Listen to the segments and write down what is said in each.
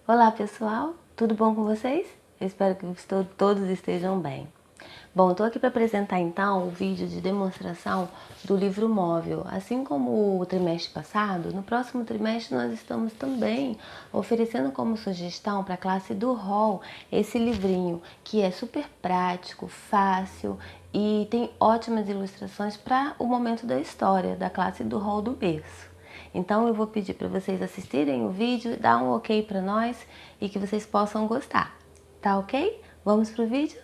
Olá pessoal, tudo bom com vocês? Eu espero que todos estejam bem. Bom, estou aqui para apresentar então o vídeo de demonstração do livro móvel. Assim como o trimestre passado, no próximo trimestre nós estamos também oferecendo como sugestão para a classe do Hall esse livrinho que é super prático, fácil e tem ótimas ilustrações para o momento da história da classe do Hall do berço. Então eu vou pedir para vocês assistirem o vídeo, dar um ok para nós e que vocês possam gostar. Tá ok? Vamos pro vídeo?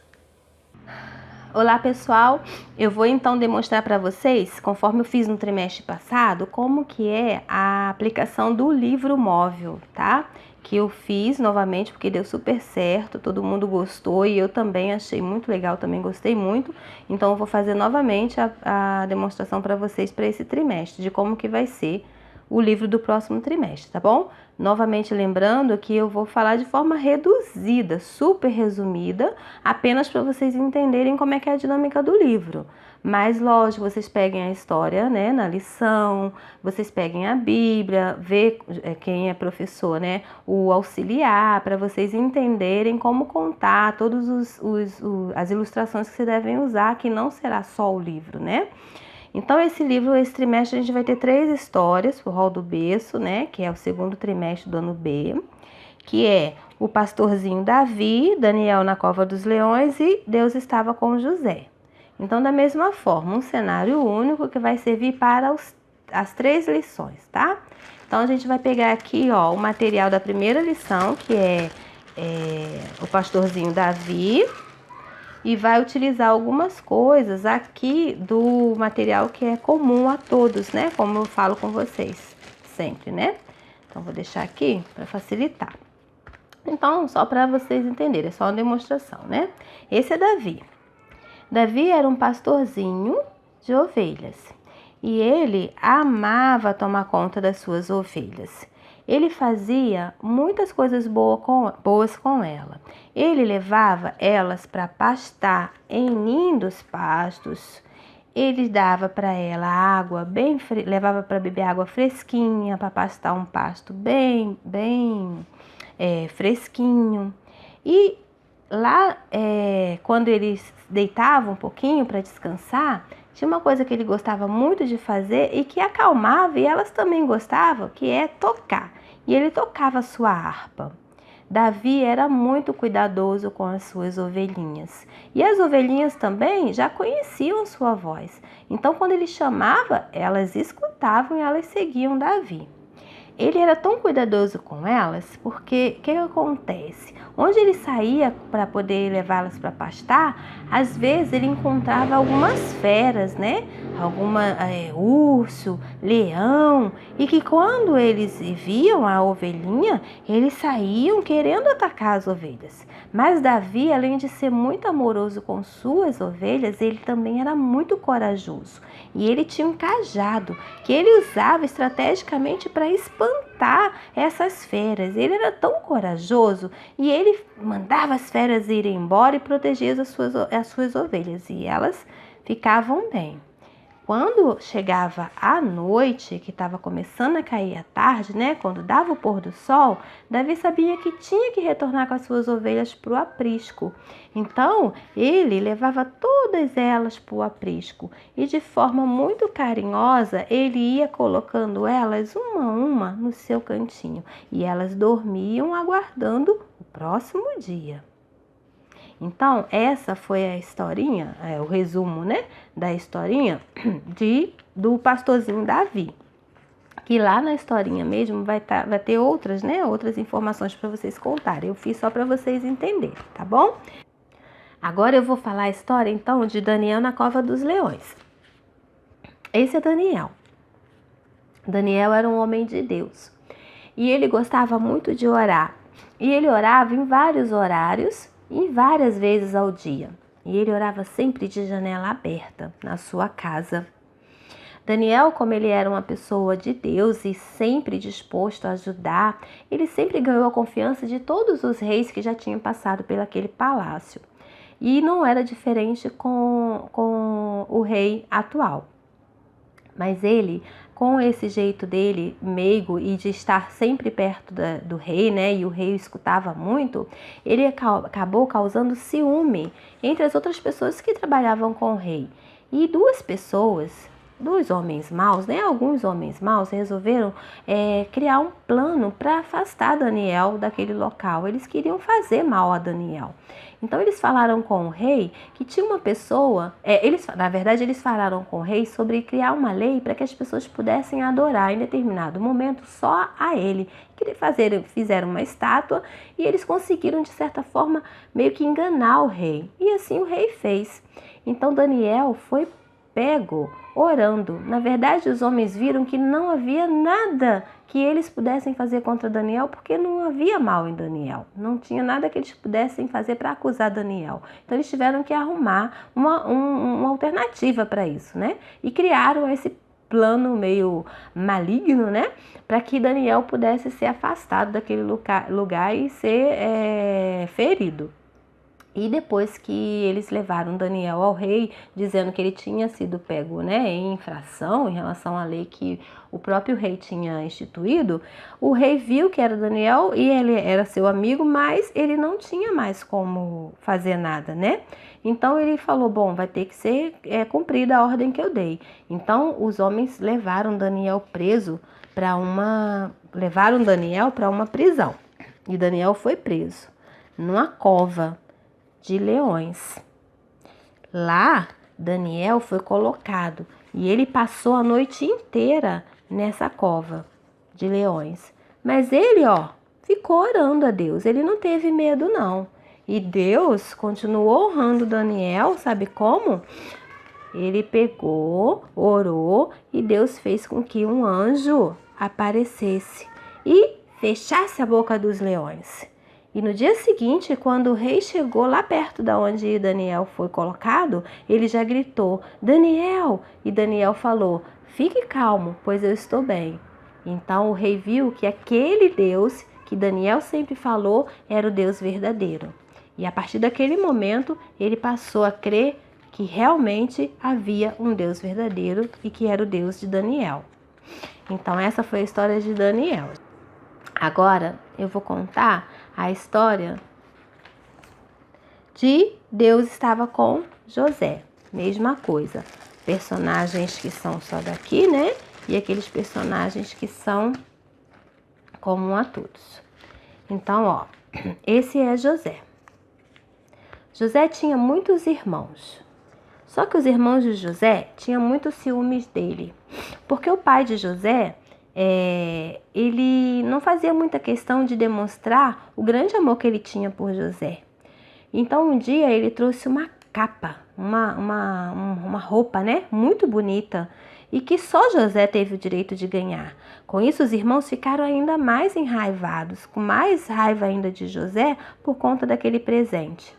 Olá pessoal, eu vou então demonstrar para vocês, conforme eu fiz no trimestre passado, como que é a aplicação do livro móvel, tá? Que eu fiz novamente porque deu super certo, todo mundo gostou e eu também achei muito legal, também gostei muito. Então eu vou fazer novamente a demonstração para vocês para esse trimestre, de como que vai ser o livro do próximo trimestre, tá bom? Novamente lembrando que eu vou falar de forma reduzida, super resumida, apenas para vocês entenderem como é que é a dinâmica do livro. Mas lógico, vocês peguem a história, né, na lição, vocês peguem a Bíblia, vê quem é professor, né, o auxiliar, para vocês entenderem como contar todas as ilustrações que vocês devem usar, que não será só o livro, né? Então, esse trimestre a gente vai ter 3 histórias pro Hall do Berço, né? Que é o segundo trimestre do ano B, que é o pastorzinho Davi, Daniel na cova dos leões e Deus estava com José. Então, da mesma forma, um cenário único que vai servir para as 3 lições, tá? Então, a gente vai pegar aqui, ó, o material da primeira lição, que é o pastorzinho Davi, e vai utilizar algumas coisas aqui do material que é comum a todos, né? Como eu falo com vocês sempre, né? Então, vou deixar aqui para facilitar. Então, só para vocês entenderem, é só uma demonstração, né? Esse é Davi. Davi era um pastorzinho de ovelhas e ele amava tomar conta das suas ovelhas. Ele fazia muitas coisas boas com ela. Ele levava elas para pastar em lindos pastos. Ele dava para ela água levava para beber água fresquinha, para pastar um pasto bem fresquinho. E lá, quando eles deitavam um pouquinho para descansar, tinha uma coisa que ele gostava muito de fazer e que acalmava, e elas também gostavam, que é tocar. E ele tocava a sua harpa. Davi era muito cuidadoso com as suas ovelhinhas. E as ovelhinhas também já conheciam sua voz. Então, quando ele chamava, elas escutavam e elas seguiam Davi. Ele era tão cuidadoso com elas, porque o que acontece? Onde ele saía para poder levá-las para pastar, às vezes ele encontrava algumas feras, né? Urso, leão, e que quando eles viam a ovelhinha, eles saíam querendo atacar as ovelhas. Mas Davi, além de ser muito amoroso com suas ovelhas, ele também era muito corajoso. E ele tinha um cajado que ele usava estrategicamente para espantar essas feras. Ele era tão corajoso e ele mandava as feras irem embora e protegia as suas ovelhas. E elas ficavam bem. Quando chegava a noite, que estava começando a cair a tarde, né? Quando dava o pôr do sol, Davi sabia que tinha que retornar com as suas ovelhas para o aprisco. Então, ele levava todas elas para o aprisco e de forma muito carinhosa, ele ia colocando elas uma a uma no seu cantinho. E elas dormiam aguardando o próximo dia. Então, essa foi a historinha, o resumo, né, da historinha do pastorzinho Davi. Que lá na historinha mesmo vai ter outras, né, outras informações para vocês contarem. Eu fiz só para vocês entenderem, tá bom? Agora eu vou falar a história, então, de Daniel na cova dos leões. Esse é Daniel. Daniel era um homem de Deus. E ele gostava muito de orar. E ele orava em vários horários e várias vezes ao dia. E ele orava sempre de janela aberta na sua casa. Daniel, como ele era uma pessoa de Deus e sempre disposto a ajudar, ele sempre ganhou a confiança de todos os reis que já tinham passado pelaquele palácio. E não era diferente com o rei atual. Mas ele, com esse jeito dele, meigo, e de estar sempre perto do rei, né, e o rei o escutava muito, ele acabou causando ciúme entre as outras pessoas que trabalhavam com o rei. E dois homens maus, né, alguns homens maus resolveram criar um plano para afastar Daniel daquele local. Eles queriam fazer mal a Daniel. Então eles falaram com o rei que tinha uma pessoa, na verdade eles falaram com o rei sobre criar uma lei para que as pessoas pudessem adorar em determinado momento só a ele. Fizeram uma estátua e eles conseguiram de certa forma meio que enganar o rei. E assim o rei fez. Então Daniel foi pego orando. Na verdade, os homens viram que não havia nada que eles pudessem fazer contra Daniel, porque não havia mal em Daniel. Não tinha nada que eles pudessem fazer para acusar Daniel. Então, eles tiveram que arrumar uma alternativa para isso, né? E criaram esse plano meio maligno, né? Para que Daniel pudesse ser afastado daquele lugar e ser ferido. E depois que eles levaram Daniel ao rei, dizendo que ele tinha sido pego, né, em infração em relação à lei que o próprio rei tinha instituído, o rei viu que era Daniel e ele era seu amigo, mas ele não tinha mais como fazer nada, né? Então ele falou, bom, vai ter que ser cumprida a ordem que eu dei. Então os homens levaram Daniel para uma prisão. E Daniel foi preso numa cova de leões. Lá, Daniel foi colocado e ele passou a noite inteira nessa cova de leões. Mas ele, ficou orando a Deus. Ele não teve medo, não. E Deus continuou honrando Daniel, sabe como? Ele pegou, orou e Deus fez com que um anjo aparecesse e fechasse a boca dos leões. E no dia seguinte, quando o rei chegou lá perto da onde Daniel foi colocado, ele já gritou, Daniel! E Daniel falou, fique calmo, pois eu estou bem. Então o rei viu que aquele Deus que Daniel sempre falou era o Deus verdadeiro. E a partir daquele momento, ele passou a crer que realmente havia um Deus verdadeiro e que era o Deus de Daniel. Então essa foi a história de Daniel. Agora eu vou contar a história de Deus estava com José. Mesma coisa. Personagens que são só daqui, né? E aqueles personagens que são comum a todos. Então, esse é José. José tinha muitos irmãos. Só que os irmãos de José tinham muitos ciúmes dele. Porque o pai de José ele não fazia muita questão de demonstrar o grande amor que ele tinha por José. Então um dia ele trouxe uma capa, uma roupa, né, muito bonita e que só José teve o direito de ganhar. Com isso os irmãos ficaram ainda mais enraivados, com mais raiva ainda de José por conta daquele presente.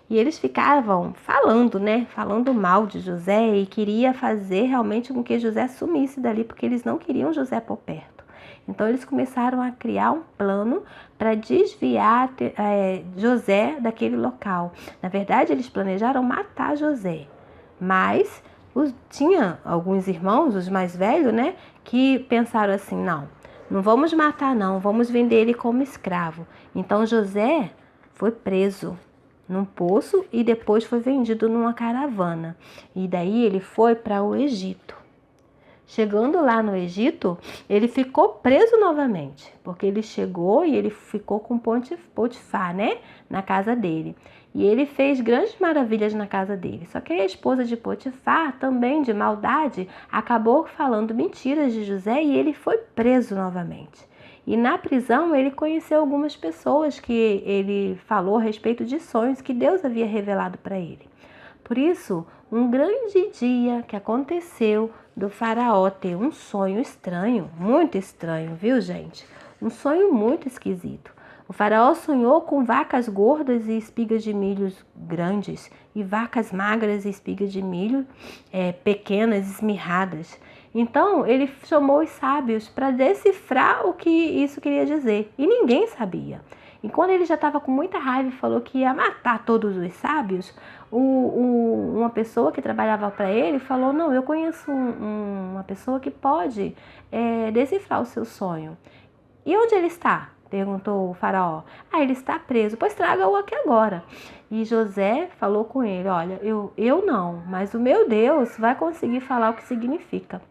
E eles ficavam falando mal de José e queria fazer realmente com que José sumisse dali, porque eles não queriam José por perto. Então eles começaram a criar um plano para desviar José daquele local. Na verdade, eles planejaram matar José, mas tinha alguns irmãos, os mais velhos, né, que pensaram assim, não vamos matar não, vamos vender ele como escravo. Então José foi preso num poço e depois foi vendido numa caravana. E daí ele foi para o Egito. Chegando lá no Egito, ele ficou preso novamente, porque ele chegou e ele ficou com Potifar, né, na casa dele. E ele fez grandes maravilhas na casa dele. Só que a esposa de Potifar, também de maldade, acabou falando mentiras de José e ele foi preso novamente. E na prisão ele conheceu algumas pessoas que ele falou a respeito de sonhos que Deus havia revelado para ele. Por isso, um grande dia que aconteceu do faraó ter um sonho estranho, muito estranho, viu, gente? Um sonho muito esquisito. O faraó sonhou com vacas gordas e espigas de milho grandes e vacas magras e espigas de milho pequenas, esmirradas. Então, ele chamou os sábios para decifrar o que isso queria dizer e ninguém sabia. E quando ele já estava com muita raiva e falou que ia matar todos os sábios, uma pessoa que trabalhava para ele falou: não, eu conheço uma pessoa que pode decifrar o seu sonho. E onde ele está? Perguntou o faraó. Ah, ele está preso. Pois traga-o aqui agora. E José falou com ele: olha, eu não, mas o meu Deus vai conseguir falar o que significa.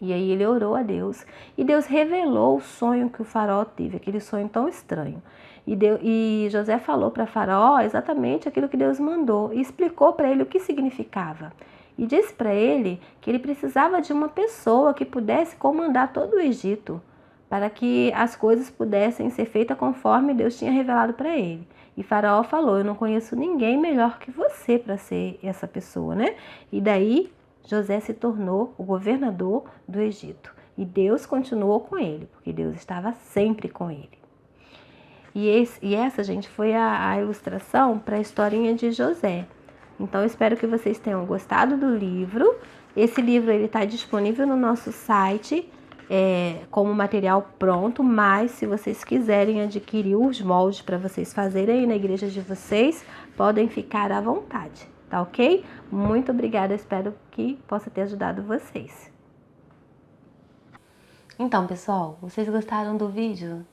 E aí ele orou a Deus e Deus revelou o sonho que o faraó teve, aquele sonho tão estranho. E José falou para Faraó exatamente aquilo que Deus mandou e explicou para ele o que significava. E disse para ele que ele precisava de uma pessoa que pudesse comandar todo o Egito, para que as coisas pudessem ser feitas conforme Deus tinha revelado para ele. E Faraó falou: eu não conheço ninguém melhor que você para ser essa pessoa, né? E daí José se tornou o governador do Egito. E Deus continuou com ele, porque Deus estava sempre com ele. E essa, gente, foi a ilustração para a historinha de José. Então, eu espero que vocês tenham gostado do livro. Esse livro está disponível no nosso site como material pronto, mas se vocês quiserem adquirir os moldes para vocês fazerem aí na igreja de vocês, podem ficar à vontade, tá ok? Muito obrigada, espero que possa ter ajudado vocês. Então, pessoal, vocês gostaram do vídeo?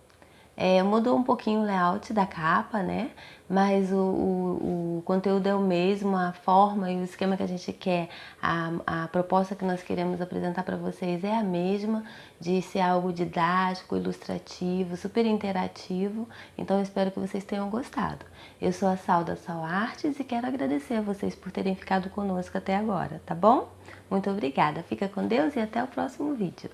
Mudou um pouquinho o layout da capa, né? Mas o conteúdo é o mesmo, a forma e o esquema que a gente quer, a proposta que nós queremos apresentar para vocês é a mesma, de ser algo didático, ilustrativo, super interativo. Então eu espero que vocês tenham gostado. Eu sou a Sal da Sal Artes e quero agradecer a vocês por terem ficado conosco até agora, tá bom? Muito obrigada, fica com Deus e até o próximo vídeo.